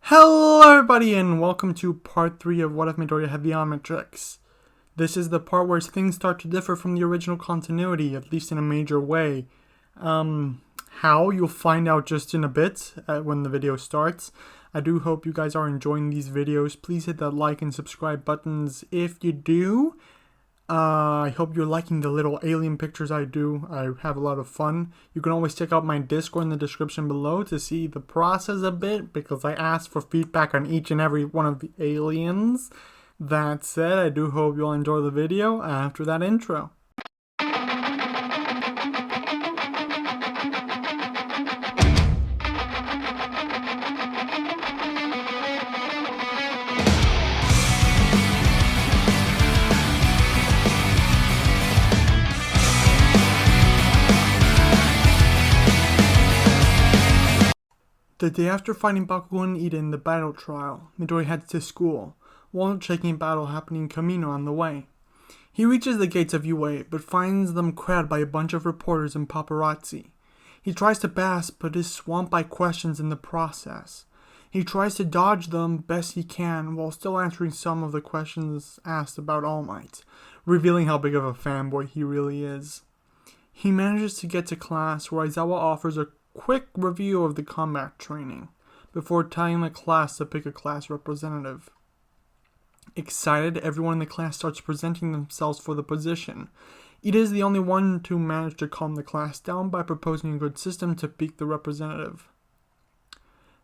Hello everybody and welcome to part 3 of What If Midoriya Had the Omnitrix. This is the part where things start to differ from the original continuity, at least in a major way. How? You'll find out just in a bit when the video starts. I do hope you guys are enjoying these videos. Please hit that like and subscribe buttons if you do. I hope you're liking the little alien pictures I do. I have a lot of fun. You can always check out my Discord in the description below to see the process a bit, because I asked for feedback on each and every one of the aliens. That said, I do hope you'll enjoy the video after that intro. The day after fighting Bakugo and Ida in the battle trial, Midoriya heads to school, while checking a battle happening in Kamino on the way. He reaches the gates of UA, but finds them crowded by a bunch of reporters and paparazzi. He tries to pass, but is swamped by questions in the process. He tries to dodge them best he can, while still answering some of the questions asked about All Might, revealing how big of a fanboy he really is. He manages to get to class, where Aizawa offers a quick review of the combat training, before telling the class to pick a class representative. Excited, everyone in the class starts presenting themselves for the position. Ida is the only one to manage to calm the class down by proposing a good system to pick the representative.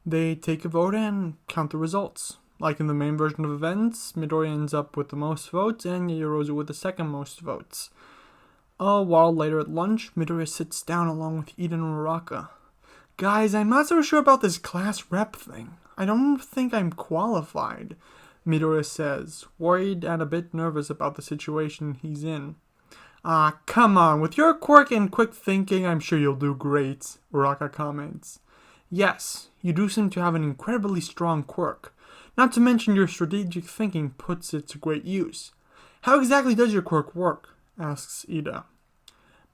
They take a vote and count the results. Like in the main version of events, Midoriya ends up with the most votes and Yaoyorozu with the second most votes. A while later at lunch, Midoriya sits down along with Ida and Uraraka. Guys, I'm not so sure about this class rep thing. I don't think I'm qualified, Midoriya says, worried and a bit nervous about the situation he's in. Come on, with your quirk and quick thinking, I'm sure you'll do great, Uraraka comments. Yes, you do seem to have an incredibly strong quirk. Not to mention your strategic thinking puts it to great use. How exactly does your quirk work? Asks Ida.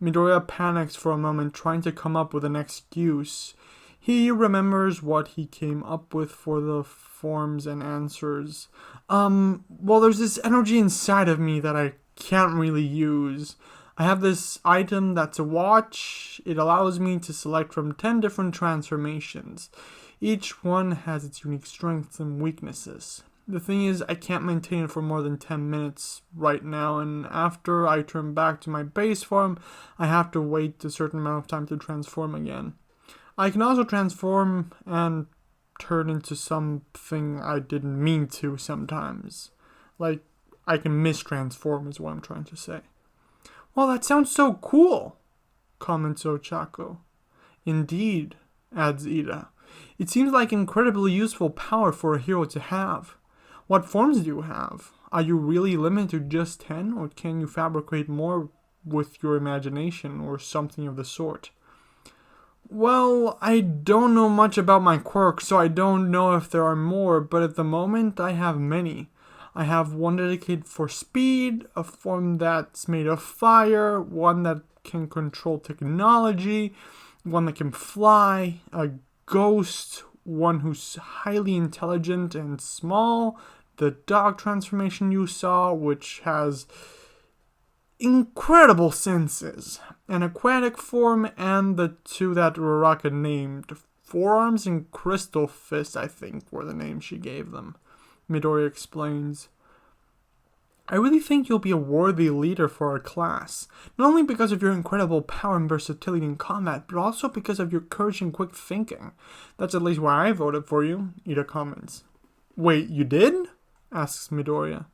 Midoriya panics for a moment, trying to come up with an excuse. He remembers what he came up with for the forms and answers. Well, there's this energy inside of me that I can't really use. I have this item that's a watch. It allows me to select from 10 different transformations. Each one has its unique strengths and weaknesses. The thing is, I can't maintain it for more than 10 minutes right now, and after I turn back to my base form, I have to wait a certain amount of time to transform again. I can also transform and turn into something I didn't mean to sometimes. Like, I can mistransform is what I'm trying to say. Well, that sounds so cool, comments Ochako. Indeed, adds Ida. It seems like incredibly useful power for a hero to have. What forms do you have? Are you really limited to just 10, or can you fabricate more with your imagination or something of the sort? Well, I don't know much about my quirks, so I don't know if there are more, but at the moment I have many. I have one dedicated for speed, a form that's made of fire, one that can control technology, one that can fly, a ghost, one who's highly intelligent and small, the dog transformation you saw, which has incredible senses, an aquatic form, and the two that Uraraka named. Forearms and Crystal Fist, I think, were the names she gave them. Midoriya explains. I really think you'll be a worthy leader for our class, not only because of your incredible power and versatility in combat, but also because of your courage and quick thinking. That's at least why I voted for you, Ida comments. Wait, you did? Asks Midoriya.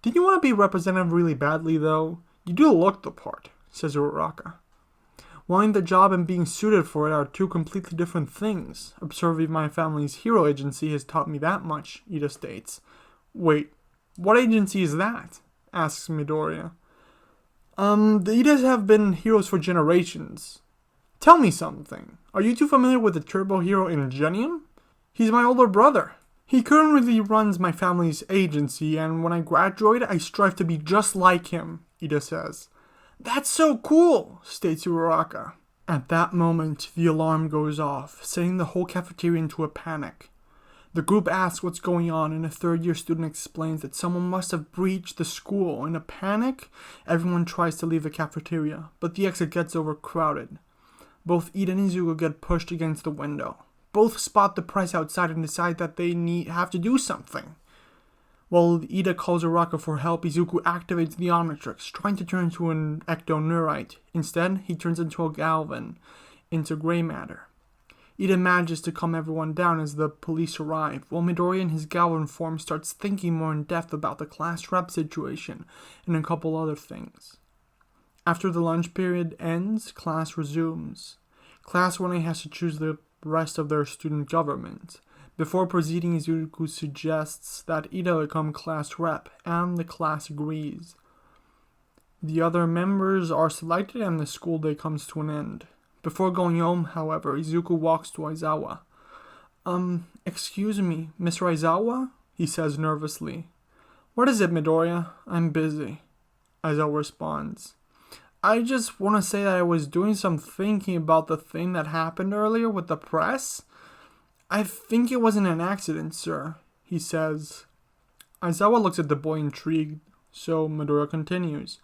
Did you want to be representative really badly, though? You do look the part, says Uraraka. Wanting the job and being suited for it are two completely different things. Observing my family's hero agency has taught me that much, Ida states. Wait, what agency is that? Asks Midoriya. The Idas have been heroes for generations. Tell me something. Are you too familiar with the turbo hero Ingenium? He's my older brother. He currently runs my family's agency, and when I graduate, I strive to be just like him, Ida says. That's so cool, states Uraraka. At that moment, the alarm goes off, setting the whole cafeteria into a panic. The group asks what's going on, and a third-year student explains that someone must have breached the school. In a panic, everyone tries to leave the cafeteria, but the exit gets overcrowded. Both Ida and Izuku get pushed against the window. Both spot the press outside and decide that they have to do something. While Ida calls Araka for help, Izuku activates the Omnitrix, trying to turn into an ectoneurite. Instead, he turns into a galvan, into gray matter. Ida manages to calm everyone down as the police arrive, while Midoriya in his galvan form starts thinking more in depth about the class rep situation and a couple other things. After the lunch period ends, class resumes. Class 1A has to choose the rest of their student government. Before proceeding, Izuku suggests that Ida become class rep, and the class agrees. The other members are selected and the school day comes to an end. Before going home, however, Izuku walks to Aizawa. Excuse me, Mr. Aizawa? He says nervously. What is it, Midoriya? I'm busy. Aizawa responds. I just want to say that I was doing some thinking about the thing that happened earlier with the press. I think it wasn't an accident, sir, he says. Aizawa looks at the boy intrigued, so Midoriya continues.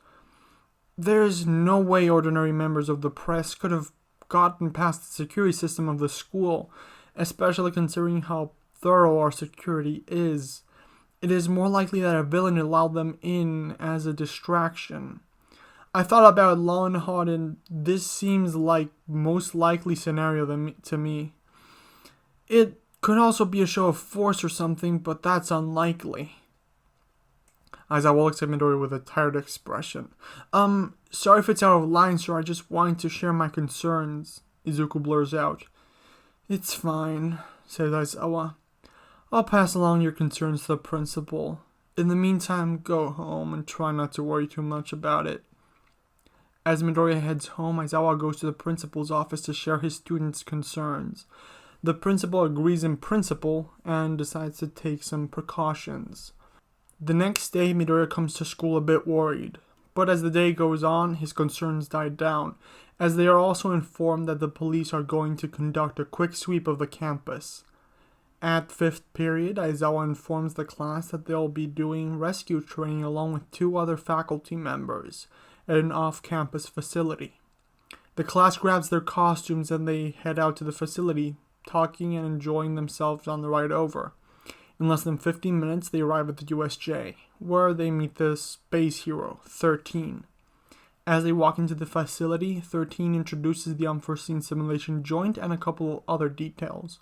There's no way ordinary members of the press could have gotten past the security system of the school, especially considering how thorough our security is. It is more likely that a villain allowed them in as a distraction. I thought about it long and hard, and this seems like most likely scenario to me. It could also be a show of force or something, but that's unlikely. Aizawa looks at Midoriya with a tired expression. Sorry if it's out of line, sir. I just wanted to share my concerns, Izuku blurs out. It's fine, says Aizawa. I'll pass along your concerns to the principal. In the meantime, go home and try not to worry too much about it. As Midoriya heads home, Aizawa goes to the principal's office to share his students' concerns. The principal agrees in principle and decides to take some precautions. The next day, Midoriya comes to school a bit worried, but as the day goes on, his concerns die down, as they are also informed that the police are going to conduct a quick sweep of the campus. At 5th period, Aizawa informs the class that they'll be doing rescue training along with 2 other faculty members at an off-campus facility. The class grabs their costumes and they head out to the facility, talking and enjoying themselves on the ride over. In less than 15 minutes, they arrive at the USJ, where they meet the space hero, 13. As they walk into the facility, 13 introduces the unforeseen simulation joint and a couple other details.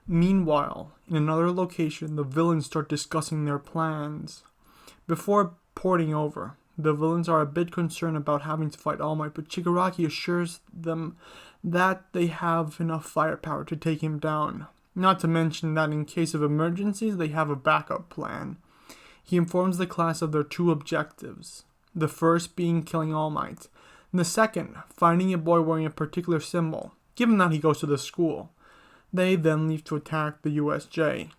Meanwhile, in another location, the villains start discussing their plans. Before porting over, the villains are a bit concerned about having to fight All Might, but Shigaraki assures them that they have enough firepower to take him down. Not to mention that in case of emergencies, they have a backup plan. He informs the class of their 2 objectives, the first being killing All Might, and the second, finding a boy wearing a particular symbol, given that he goes to the school. They then leave to attack the USJ.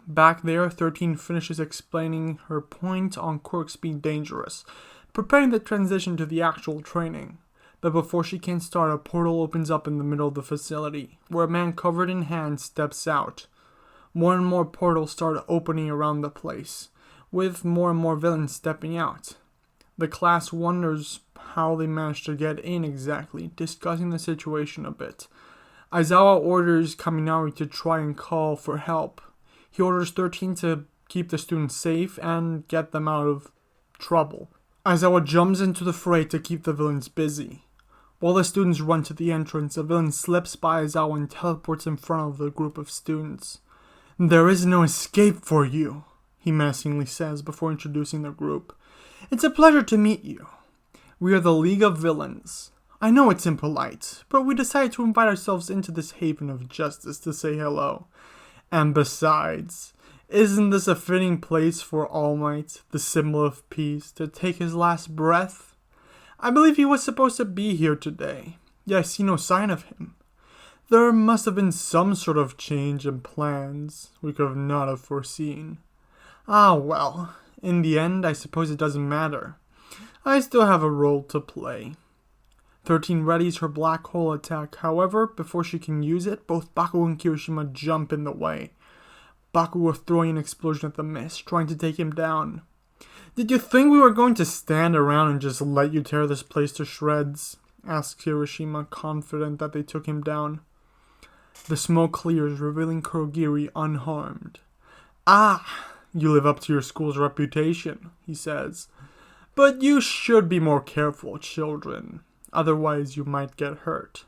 Back there, 13 finishes explaining her point on quirks being dangerous, preparing the transition to the actual training. But before she can start, a portal opens up in the middle of the facility, where a man covered in hands steps out. More and more portals start opening around the place, with more and more villains stepping out. The class wonders how they managed to get in exactly, discussing the situation a bit. Aizawa orders Kaminari to try and call for help. He orders 13 to keep the students safe and get them out of trouble. Aizawa jumps into the fray to keep the villains busy. While the students run to the entrance, a villain slips by Aizawa and teleports in front of the group of students. There is no escape for you, he menacingly says before introducing the group. It's a pleasure to meet you. We are the League of Villains. I know it's impolite, but we decided to invite ourselves into this haven of justice to say hello. And besides, isn't this a fitting place for All Might, the symbol of peace, to take his last breath? I believe he was supposed to be here today, yet I see no sign of him. There must have been some sort of change in plans we could not have foreseen. Ah well, in the end I suppose it doesn't matter. I still have a role to play. 13 readies her black hole attack, however, before she can use it, both Bakugo and Kirishima jump in the way. Bakugo throwing an explosion at the mist, trying to take him down. "Did you think we were going to stand around and just let you tear this place to shreds?" asked Hiroshima, confident that they took him down. The smoke clears, revealing Kurogiri unharmed. "Ah, you live up to your school's reputation," he says. "But you should be more careful, children. Otherwise, you might get hurt."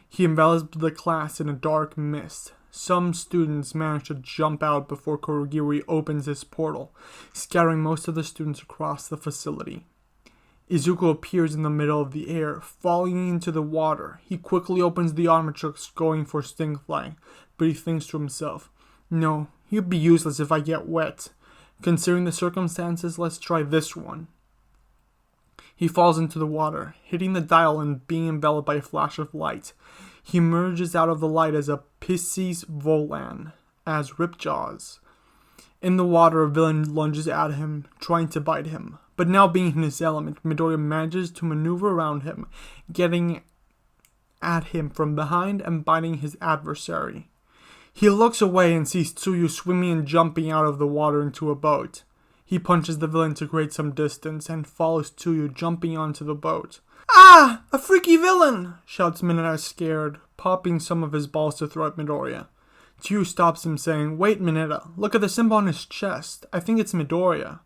He envelops the class in a dark mist. Some students manage to jump out before Kurogiri opens his portal, scattering most of the students across the facility. Izuku appears in the middle of the air, falling into the water. He quickly opens the Omnitrix, going for Stingfly, but he thinks to himself, "No, he'd be useless if I get wet. Considering the circumstances, let's try this one." He falls into the water, hitting the dial and being enveloped by a flash of light. He emerges out of the light as a Pisces Volan, as Ripjaws. In the water, a villain lunges at him, trying to bite him. But now being in his element, Midoriya manages to maneuver around him, getting at him from behind and biting his adversary. He looks away and sees Tsuyu swimming and jumping out of the water into a boat. He punches the villain to create some distance and follows Tsuyu jumping onto the boat. "Ah! A freaky villain!" shouts Mineta scared, popping some of his balls to throw at Midoriya. Tsuyu stops him saying, "Wait, Mineta, look at the symbol on his chest. I think it's Midoriya."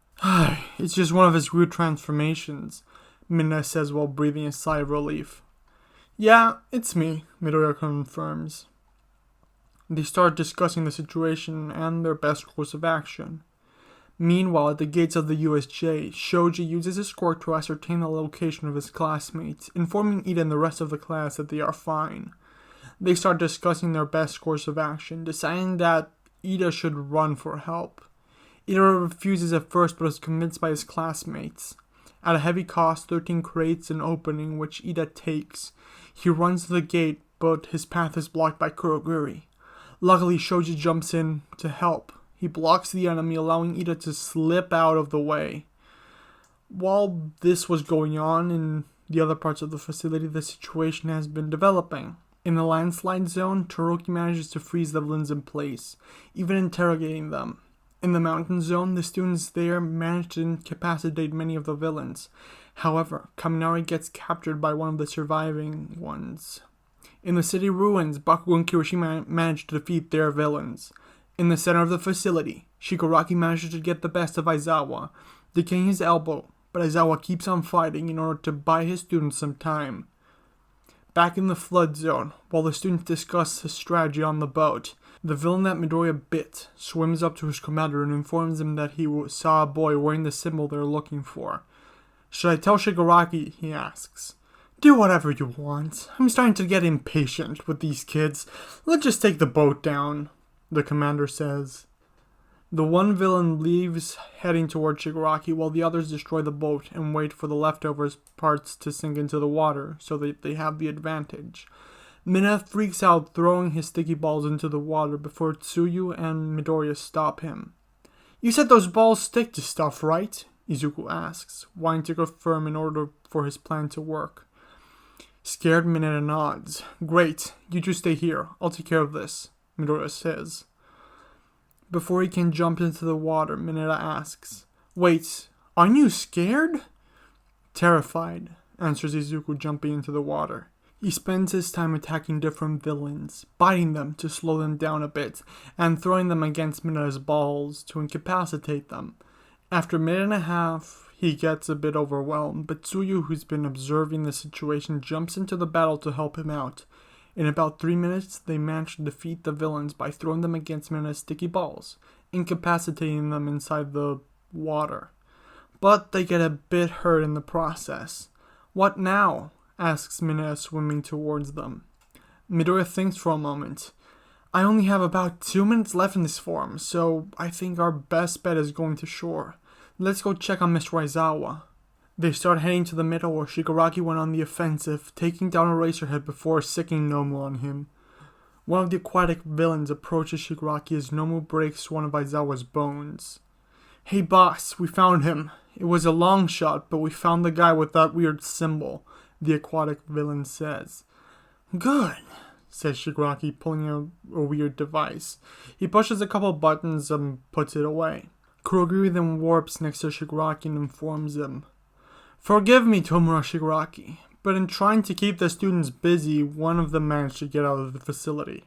"It's just one of his weird transformations," Mineta says while breathing a sigh of relief. "Yeah, it's me," Midoriya confirms. They start discussing the situation and their best course of action. Meanwhile, at the gates of the USJ, Shoji uses his quirk to ascertain the location of his classmates, informing Ida and the rest of the class that they are fine. They start discussing their best course of action, deciding that Ida should run for help. Ida refuses at first but is convinced by his classmates. At a heavy cost, 13 creates an opening, which Ida takes. He runs to the gate, but his path is blocked by Kurogiri. Luckily, Shoji jumps in to help. He blocks the enemy, allowing Ida to slip out of the way. While this was going on in the other parts of the facility, the situation has been developing. In the landslide zone, Todoroki manages to freeze the villains in place, even interrogating them. In the mountain zone, the students there manage to incapacitate many of the villains. However, Kaminari gets captured by one of the surviving ones. In the city ruins, Bakugo and Kirishima manage to defeat their villains. In the center of the facility, Shigaraki manages to get the best of Aizawa, decaying his elbow, but Aizawa keeps on fighting in order to buy his students some time. Back in the flood zone, while the students discuss his strategy on the boat, the villain that Midoriya bit swims up to his commander and informs him that he saw a boy wearing the symbol they're looking for. "Should I tell Shigaraki?" he asks. "Do whatever you want. I'm starting to get impatient with these kids. Let's just take the boat down," the commander says. The one villain leaves, heading toward Shigaraki, while the others destroy the boat and wait for the leftover parts to sink into the water so that they have the advantage. Mineta freaks out, throwing his sticky balls into the water before Tsuyu and Midoriya stop him. "You said those balls stick to stuff, right?" Izuku asks, wanting to confirm in order for his plan to work. Scared, Mineta nods. "Great, you two stay here. I'll take care of this," Midoriya says. Before he can jump into the water, Mineta asks, "Wait, aren't you scared?" "Terrified," answers Izuku, jumping into the water. He spends his time attacking different villains, biting them to slow them down a bit, and throwing them against Mineta's balls to incapacitate them. After a minute and a half, he gets a bit overwhelmed, but Tsuyu, who's been observing the situation, jumps into the battle to help him out. In about 3 minutes, they manage to defeat the villains by throwing them against Mineta's sticky balls, incapacitating them inside the water. But they get a bit hurt in the process. "What now?" asks Mineta, swimming towards them. Midoriya thinks for a moment. "I only have about 2 minutes left in this form, so I think our best bet is going to shore. Let's go check on Mr. Aizawa." They start heading to the middle where Shigaraki went on the offensive, taking down Eraserhead before sicking Nomu on him. One of the aquatic villains approaches Shigaraki as Nomu breaks one of Aizawa's bones. "Hey boss, we found him. It was a long shot, but we found the guy with that weird symbol," the aquatic villain says. "Good. says Shigaraki, pulling a weird device. He pushes a couple buttons and puts it away. Kurogiri then warps next to Shigaraki and informs him. Forgive me, Tomura Shigaraki, but in trying to keep the students busy, one of them managed to get out of the facility.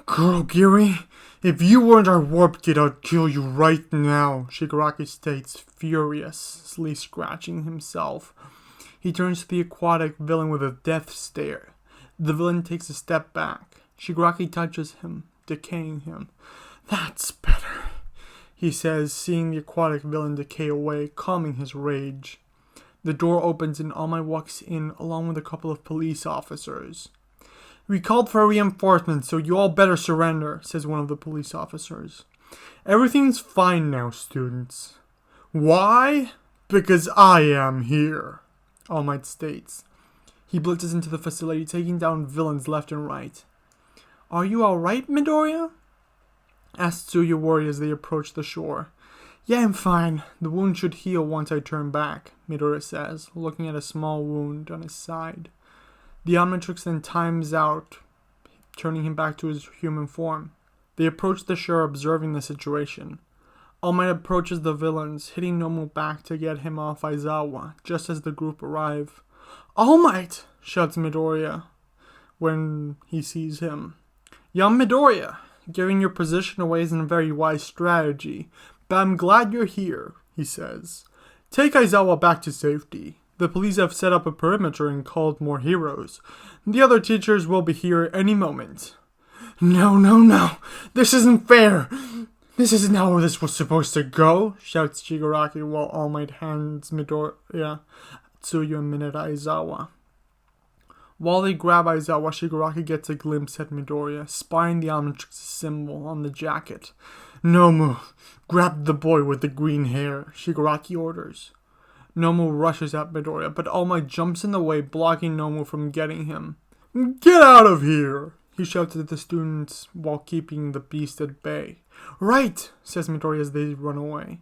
Kurogiri, if you weren't our warp kid, I'd kill you right now, Shigaraki states, furiously scratching himself. He turns to the aquatic villain with a death stare. The villain takes a step back. Shigaraki touches him, decaying him. That's better, he says, seeing the aquatic villain decay away, calming his rage. The door opens and All Might walks in along with a couple of police officers. We called for reinforcements, so you all better surrender, says one of the police officers. Everything's fine now, students. Why? Because I am here, All Might states. He blitzes into the facility, taking down villains left and right. Are you alright, Midoriya? Asks Tsuyawori as they approach the shore. Yeah, I'm fine. The wound should heal once I turn back, Midoriya says, looking at a small wound on his side. The Omnitrix then times out, turning him back to his human form. They approach the shore, observing the situation. All Might approaches the villains, hitting Nomu back to get him off Aizawa, just as the group arrive. All Might! Shouts Midoriya when he sees him. Young Midoriya, giving your position away isn't a very wise strategy, but I'm glad you're here, he says. Take Aizawa back to safety. The police have set up a perimeter and called more heroes. The other teachers will be here any moment. No. This isn't fair. This isn't how this was supposed to go, shouts Shigaraki while All Might hands Midoriya, Tsuyu, and Mineta Aizawa. While they grab Aizawa, Shigaraki gets a glimpse at Midoriya, spying the Omnitrix symbol on the jacket. Nomu, grab the boy with the green hair, Shigaraki orders. Nomu rushes at Midoriya, but All Might jumps in the way, blocking Nomu from getting him. Get out of here, he shouts at the students while keeping the beast at bay. Right, says Midoriya as they run away.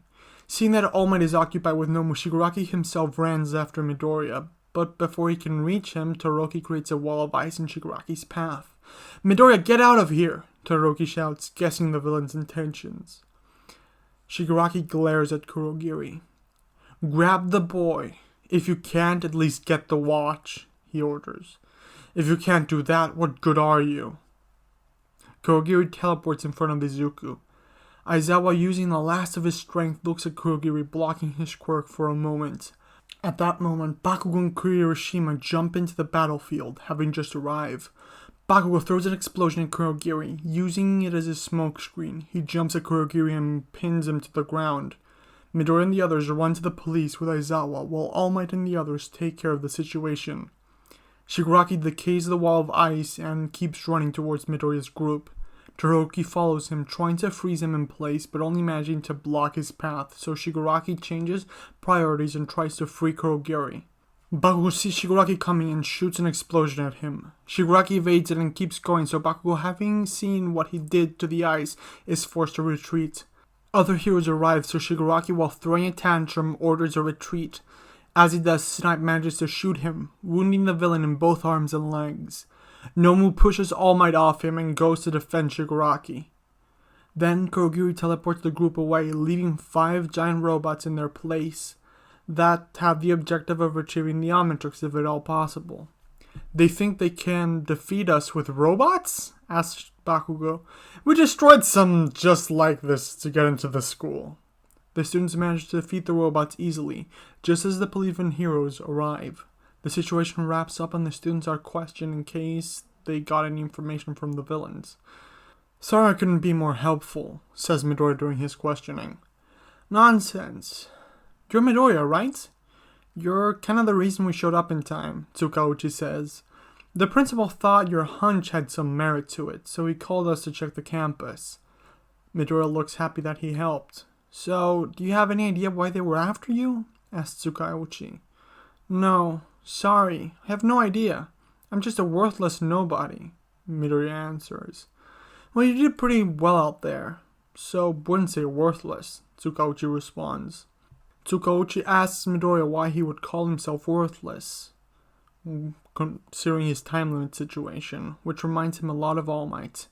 Seeing that All Might is occupied with Nomu, Shigaraki himself runs after Midoriya, but before he can reach him, Todoroki creates a wall of ice in Shigaraki's path. Midoriya, get out of here, Todoroki shouts, guessing the villain's intentions. Shigaraki glares at Kurogiri. Grab the boy. If you can't, at least get the watch, he orders. If you can't do that, what good are you? Kurogiri teleports in front of Izuku. Aizawa, using the last of his strength, looks at Kurogiri, blocking his quirk for a moment. At that moment, Bakugo and Kirishima jump into the battlefield, having just arrived. Bakugo throws an explosion at Kurogiri, using it as a smokescreen. He jumps at Kurogiri and pins him to the ground. Midoriya and the others run to the police with Aizawa, while All Might and the others take care of the situation. Shigaraki decays the wall of ice and keeps running towards Midoriya's group. Todoroki follows him, trying to freeze him in place, but only managing to block his path, so Shigaraki changes priorities and tries to free Kurogiri. Bakugo sees Shigaraki coming and shoots an explosion at him. Shigaraki evades it and keeps going, so Bakugo, having seen what he did to the ice, is forced to retreat. Other heroes arrive, so Shigaraki, while throwing a tantrum, orders a retreat. As he does, Snipe manages to shoot him, wounding the villain in both arms and legs. Nomu pushes All Might off him and goes to defend Shigaraki. Then Kurogiri teleports the group away, leaving 5 giant robots in their place that have the objective of retrieving the Omnitrix if at all possible. They think they can defeat us with robots? Asks Bakugo. We destroyed some just like this to get into the school. The students manage to defeat the robots easily, just as the Pelivan heroes arrive. The situation wraps up and the students are questioned in case they got any information from the villains. Sorry I couldn't be more helpful, says Midoriya during his questioning. Nonsense. You're Midoriya, right? You're kind of the reason we showed up in time, Tsukauchi says. The principal thought your hunch had some merit to it, so he called us to check the campus. Midoriya looks happy that he helped. So, do you have any idea why they were after you? Asked Tsukauchi. No, sorry, I have no idea. I'm just a worthless nobody, Midoriya answers. Well, you did pretty well out there, so wouldn't say worthless, Tsukauchi responds. Tsukauchi asks Midoriya why he would call himself worthless. considering his time limit situation, which reminds him a lot of All Might.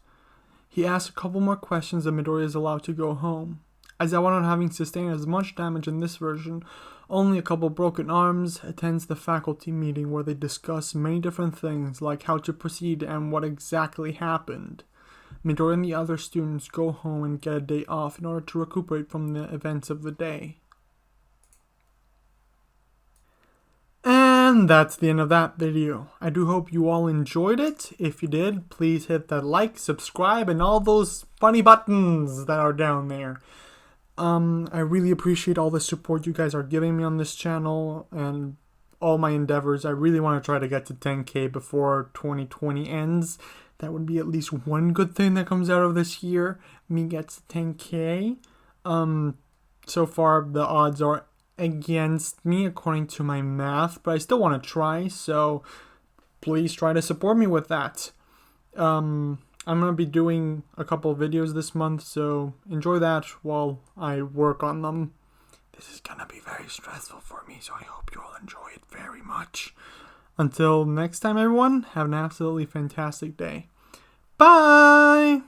He asks a couple more questions and Midoriya is allowed to go home. Aizawa, not having sustained as much damage in this version, only a couple broken arms, attends the faculty meeting where they discuss many different things like how to proceed and what exactly happened. Midoriya and the other students go home and get a day off in order to recuperate from the events of the day. And that's the end of that video. I do hope you all enjoyed it. If you did, please hit that like, subscribe, and all those funny buttons that are down there. I really appreciate all the support you guys are giving me on this channel and all my endeavors. I really want to try to get to 10K before 2020 ends. That would be at least one good thing that comes out of this year. Me gets 10K. So far the odds are against me according to my math, but I still want to try, so please try to support me with that. I'm going to be doing a couple of videos this month, so enjoy that while I work on them. This is going to be very stressful for me, so I hope you all enjoy it very much. Until next time, everyone, have an absolutely fantastic day. Bye!